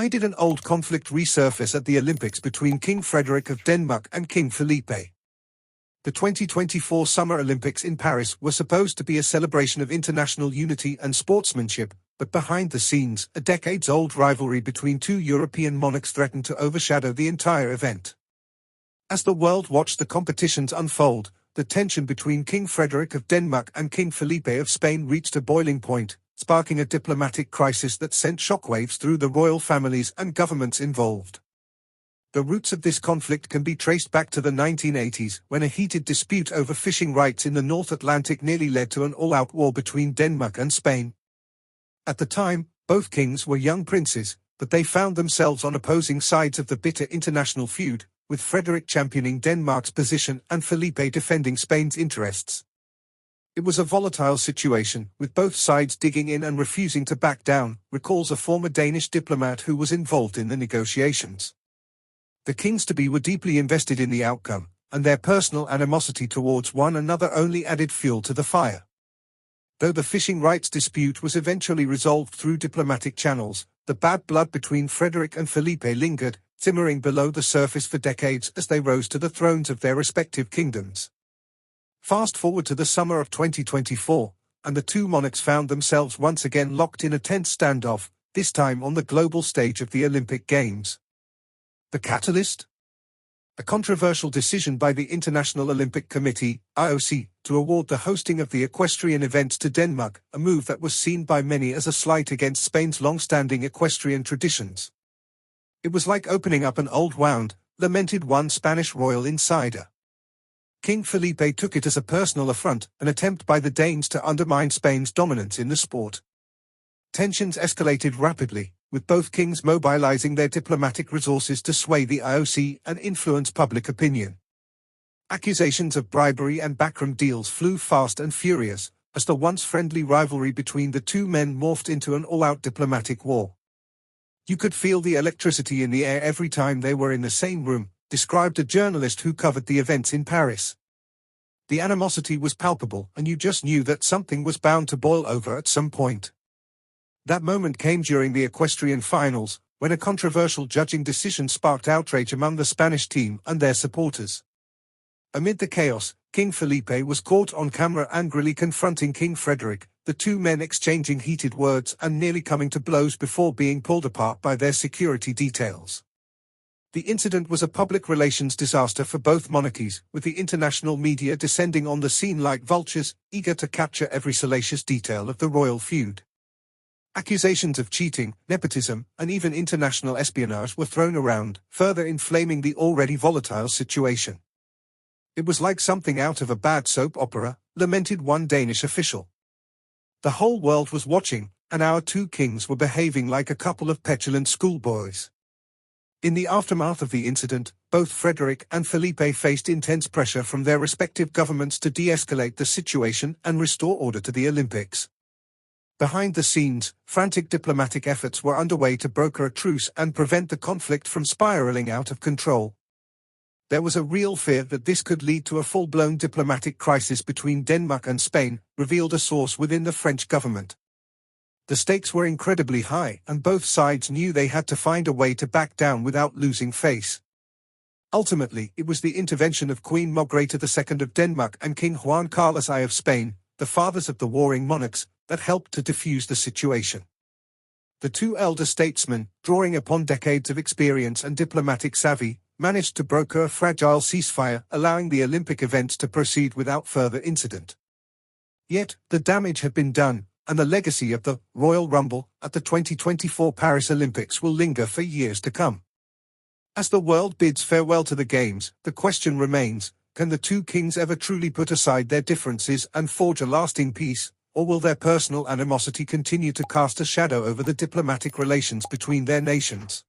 Why did an old conflict resurface at the Olympics between King Frederik of Denmark and King Felipe? The 2024 Summer Olympics in Paris were supposed to be a celebration of international unity and sportsmanship, but behind the scenes, a decades-old rivalry between two European monarchs threatened to overshadow the entire event. As the world watched the competitions unfold, the tension between King Frederik of Denmark and King Felipe of Spain reached a boiling point, sparking a diplomatic crisis that sent shockwaves through the royal families and governments involved. The roots of this conflict can be traced back to the 1980s, when a heated dispute over fishing rights in the North Atlantic nearly led to an all-out war between Denmark and Spain. At the time, both kings were young princes, but they found themselves on opposing sides of the bitter international feud, with Frederik championing Denmark's position and Felipe defending Spain's interests. It was a volatile situation, with both sides digging in and refusing to back down, recalls a former Danish diplomat who was involved in the negotiations. The kings-to-be were deeply invested in the outcome, and their personal animosity towards one another only added fuel to the fire. Though the fishing rights dispute was eventually resolved through diplomatic channels, the bad blood between Frederik and Felipe lingered, simmering below the surface for decades as they rose to the thrones of their respective kingdoms. Fast forward to the summer of 2024, and the two monarchs found themselves once again locked in a tense standoff, this time on the global stage of the Olympic Games. The catalyst? A controversial decision by the International Olympic Committee, IOC, to award the hosting of the equestrian events to Denmark, a move that was seen by many as a slight against Spain's long-standing equestrian traditions. It was like opening up an old wound, lamented one Spanish royal insider. King Felipe took it as a personal affront, an attempt by the Danes to undermine Spain's dominance in the sport. Tensions escalated rapidly, with both kings mobilizing their diplomatic resources to sway the IOC and influence public opinion. Accusations of bribery and backroom deals flew fast and furious, as the once friendly rivalry between the two men morphed into an all-out diplomatic war. You could feel the electricity in the air every time they were in the same room, described a journalist who covered the events in Paris. The animosity was palpable, and you just knew that something was bound to boil over at some point. That moment came during the equestrian finals, when a controversial judging decision sparked outrage among the Spanish team and their supporters. Amid the chaos, King Felipe was caught on camera angrily confronting King Frederik, the two men exchanging heated words and nearly coming to blows before being pulled apart by their security details. The incident was a public relations disaster for both monarchies, with the international media descending on the scene like vultures, eager to capture every salacious detail of the royal feud. Accusations of cheating, nepotism, and even international espionage were thrown around, further inflaming the already volatile situation. It was like something out of a bad soap opera, lamented one Danish official. The whole world was watching, and our two kings were behaving like a couple of petulant schoolboys. In the aftermath of the incident, both Frederik and Felipe faced intense pressure from their respective governments to de-escalate the situation and restore order to the Olympics. Behind the scenes, frantic diplomatic efforts were underway to broker a truce and prevent the conflict from spiraling out of control. There was a real fear that this could lead to a full-blown diplomatic crisis between Denmark and Spain, revealed a source within the French government. The stakes were incredibly high, and both sides knew they had to find a way to back down without losing face. Ultimately, it was the intervention of Queen Margrethe II of Denmark and King Juan Carlos I of Spain, the fathers of the warring monarchs, that helped to defuse the situation. The two elder statesmen, drawing upon decades of experience and diplomatic savvy, managed to broker a fragile ceasefire, allowing the Olympic events to proceed without further incident. Yet, the damage had been done, and the legacy of the Royal Rumble at the 2024 Paris Olympics will linger for years to come. As the world bids farewell to the Games, the question remains, can the two kings ever truly put aside their differences and forge a lasting peace, or will their personal animosity continue to cast a shadow over the diplomatic relations between their nations?